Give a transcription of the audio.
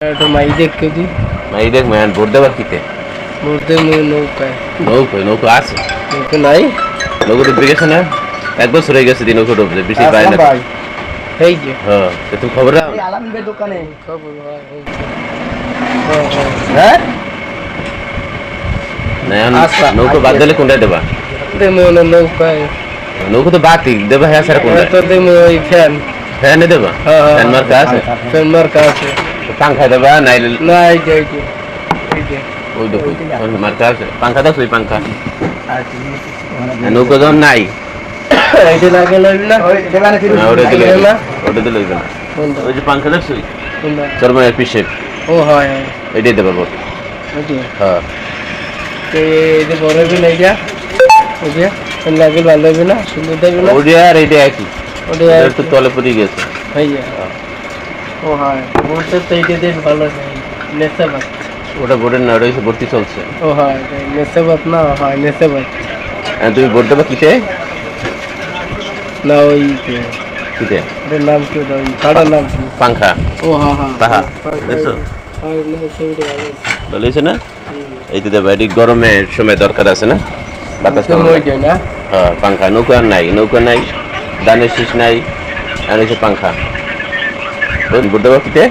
একটা মাই দেখকে দি মাই দেখ man vote দেবার কিতে বলতে মই নৌকায় নৌকো আছে নৌকা নাই নৌকো ডুবে গেছে না এক বছর হয়ে গেছে নৌকো ডুবছে বেশি পায় না ভাই এই যে হ্যাঁ তুমি খবর রাখো এই আলামিন ভাই দোকানে খবর হয় হ্যাঁ না নৌকো বাদ দিলে কোনটা দেবা দে মই নৌকায় নৌকো তো বাতি দেবা হ্যাঁ স্যার কোনটা তো দে মই ফ্যান ফ্যান দেবা ফ্যান মার্কা আছে ফ্যান মার্কা আছে পাংখা দেবা নাইলে না এই যে এই যে ওই দেখো মার্কা আছে পাংখা দাও ওই পাংখা আচ্ছা নৌকো যখন নাই এই যে লাগে লইবি না ওই দেবানে ফিরে না, ওটা দিলে না? ওটা দিলে হইবে না কোনটা ওই যে পাংখা দেখছো কোনটা চরমায়ের পিসের ও হয় হয় এটাই দেবা বল এই যে হ্যাঁ এই যে বড় হইবি না এইটা এই যে লাগে ভালো হইবি না সুন্দর দেখবি না ওটা আর এইটা একই ওটা ওটা তো তলে পড়ে গেছে এই যে ও হয় বলতে তো এইটা দেখ ভালো হয় নেশাবাদ ওটা বোর্ডের না ওটা হচ্ছে ভর্তি চলছে ও হয় নেশাবাদ না হয় নেশাবাদ আর তুমি ভোট দেবা কিতে না ওই কিতে ওটার নাম কি ওটা ওই কাটার নাম কি পাংখা ও হ্যাঁ হ্যাঁ তাহা দেখছো ভালো হয়েছে না এই তো দেবা এটি গরমের সময় দরকার আছে না বাতাস কেমন লাগে? না হ্যাঁ পাংখা নৌকা নৌকা নাই ধানের শীষ নাই আর হচ্ছে পাংখা ভোট দেবা কিতে